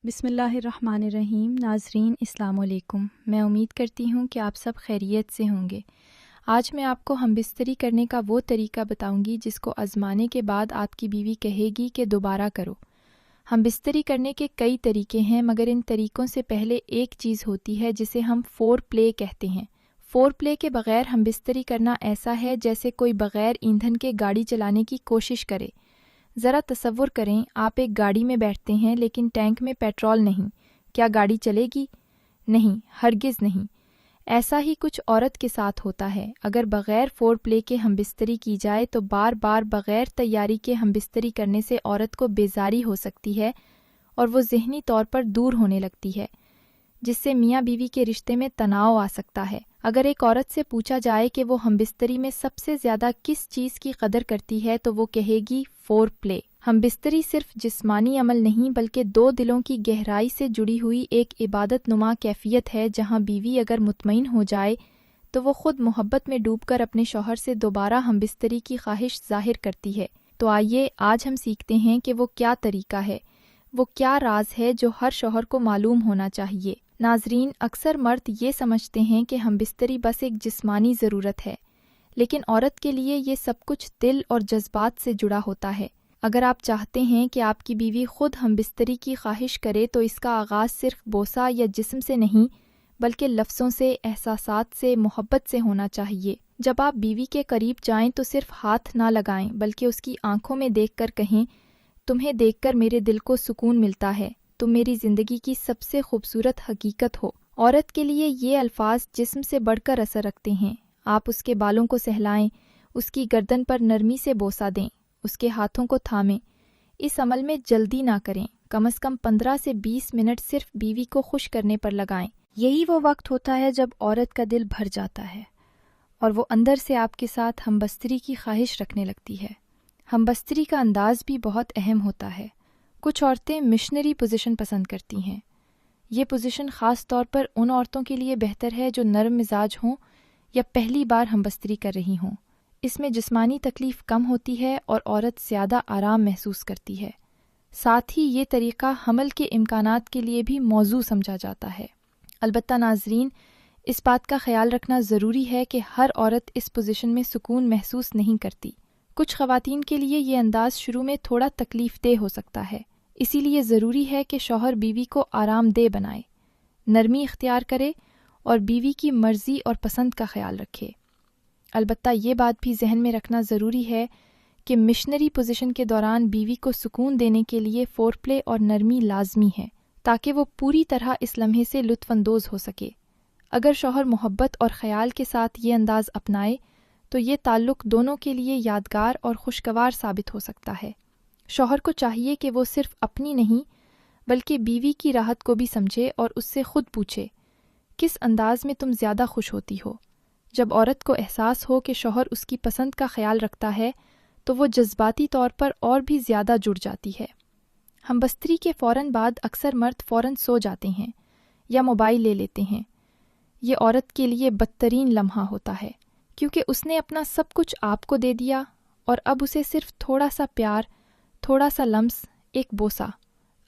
بسم اللہ الرحمن الرحیم۔ ناظرین السلام علیکم۔ میں امید کرتی ہوں کہ آپ سب خیریت سے ہوں گے۔ آج میں آپ کو ہم بستری کرنے کا وہ طریقہ بتاؤں گی جس کو آزمانے کے بعد آپ کی بیوی کہے گی کہ دوبارہ کرو۔ ہم بستری کرنے کے کئی طریقے ہیں، مگر ان طریقوں سے پہلے ایک چیز ہوتی ہے جسے ہم فور پلے کہتے ہیں۔ فور پلے کے بغیر ہم بستری کرنا ایسا ہے جیسے کوئی بغیر ایندھن کے گاڑی چلانے کی کوشش کرے۔ ذرا تصور کریں، آپ ایک گاڑی میں بیٹھتے ہیں لیکن ٹینک میں پیٹرول نہیں، کیا گاڑی چلے گی؟ نہیں، ہرگز نہیں۔ ایسا ہی کچھ عورت کے ساتھ ہوتا ہے۔ اگر بغیر فور پلے کے ہم بستری کی جائے تو بار بار بغیر تیاری کے ہم بستری کرنے سے عورت کو بیزاری ہو سکتی ہے اور وہ ذہنی طور پر دور ہونے لگتی ہے، جس سے میاں بیوی کے رشتے میں تناؤ آ سکتا ہے۔ اگر ایک عورت سے پوچھا جائے کہ وہ ہم بستری میں سب سے زیادہ کس چیز کی قدر کرتی ہے تو وہ کہے گی فور پلے۔ ہم بستری صرف جسمانی عمل نہیں بلکہ دو دلوں کی گہرائی سے جڑی ہوئی ایک عبادت نما کیفیت ہے، جہاں بیوی اگر مطمئن ہو جائے تو وہ خود محبت میں ڈوب کر اپنے شوہر سے دوبارہ ہم بستری کی خواہش ظاہر کرتی ہے۔ تو آئیے آج ہم سیکھتے ہیں کہ وہ کیا طریقہ ہے، وہ کیا راز ہے جو ہر شوہر کو معلوم ہونا چاہیے۔ ناظرین، اکثر مرد یہ سمجھتے ہیں کہ ہم بستری بس ایک جسمانی ضرورت ہے، لیکن عورت کے لیے یہ سب کچھ دل اور جذبات سے جڑا ہوتا ہے۔ اگر آپ چاہتے ہیں کہ آپ کی بیوی خود ہم بستری کی خواہش کرے تو اس کا آغاز صرف بوسہ یا جسم سے نہیں بلکہ لفظوں سے، احساسات سے، محبت سے ہونا چاہیے۔ جب آپ بیوی کے قریب جائیں تو صرف ہاتھ نہ لگائیں بلکہ اس کی آنکھوں میں دیکھ کر کہیں، تمہیں دیکھ کر میرے دل کو سکون ملتا ہے، تم میری زندگی کی سب سے خوبصورت حقیقت ہو۔ عورت کے لیے یہ الفاظ جسم سے بڑھ کر اثر رکھتے ہیں۔ آپ اس کے بالوں کو سہلائیں، اس کی گردن پر نرمی سے بوسہ دیں، اس کے ہاتھوں کو تھامیں۔ اس عمل میں جلدی نہ کریں، کم از کم 15 سے 20 منٹ صرف بیوی کو خوش کرنے پر لگائیں۔ یہی وہ وقت ہوتا ہے جب عورت کا دل بھر جاتا ہے اور وہ اندر سے آپ کے ساتھ ہم بستری کی خواہش رکھنے لگتی ہے۔ ہم بستری کا انداز بھی بہت اہم ہوتا ہے۔ کچھ عورتیں مشنری پوزیشن پسند کرتی ہیں۔ یہ پوزیشن خاص طور پر ان عورتوں کے لیے بہتر ہے جو نرم مزاج ہوں یا پہلی بار ہم بستری کر رہی ہوں۔ اس میں جسمانی تکلیف کم ہوتی ہے اور عورت زیادہ آرام محسوس کرتی ہے۔ ساتھ ہی یہ طریقہ حمل کے امکانات کے لیے بھی موزوں سمجھا جاتا ہے۔ البتہ ناظرین، اس بات کا خیال رکھنا ضروری ہے کہ ہر عورت اس پوزیشن میں سکون محسوس نہیں کرتی۔ کچھ خواتین کے لیے یہ انداز شروع میں تھوڑا تکلیف دہ ہو سکتا ہے، اسی لیے ضروری ہے کہ شوہر بیوی کو آرام دہ بنائے، نرمی اختیار کرے اور بیوی کی مرضی اور پسند کا خیال رکھے۔ البتہ یہ بات بھی ذہن میں رکھنا ضروری ہے کہ مشنری پوزیشن کے دوران بیوی کو سکون دینے کے لیے فور پلے اور نرمی لازمی ہے تاکہ وہ پوری طرح اس لمحے سے لطف اندوز ہو سکے۔ اگر شوہر محبت اور خیال کے ساتھ یہ انداز اپنائے تو یہ تعلق دونوں کے لیے یادگار اور خوشگوار ثابت ہو سکتا ہے۔ شوہر کو چاہیے کہ وہ صرف اپنی نہیں بلکہ بیوی کی راحت کو بھی سمجھے اور اس سے خود پوچھے، کس انداز میں تم زیادہ خوش ہوتی ہو؟ جب عورت کو احساس ہو کہ شوہر اس کی پسند کا خیال رکھتا ہے تو وہ جذباتی طور پر اور بھی زیادہ جڑ جاتی ہے۔ ہم بستری کے فوراً بعد اکثر مرد فوراً سو جاتے ہیں یا موبائل لے لیتے ہیں۔ یہ عورت کے لیے بدترین لمحہ ہوتا ہے، کیونکہ اس نے اپنا سب کچھ آپ کو دے دیا اور اب اسے صرف تھوڑا سا پیار، تھوڑا سا لمس، ایک بوسہ۔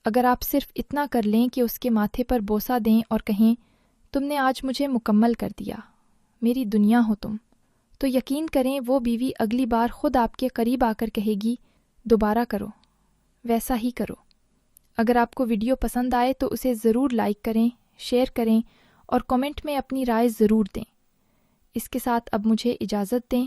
اگر آپ صرف اتنا کر لیں کہ اس کے ماتھے پر بوسہ دیں اور کہیں، تم نے آج مجھے مکمل کر دیا، میری دنیا ہو تم، تو یقین کریں وہ بیوی اگلی بار خود آپ کے قریب آ کر کہے گی، دوبارہ کرو، ویسا ہی کرو۔ اگر آپ کو ویڈیو پسند آئے تو اسے ضرور لائک کریں، شیئر کریں اور کمنٹ میں اپنی رائے ضرور دیں۔ اس کے ساتھ اب مجھے اجازت دیں۔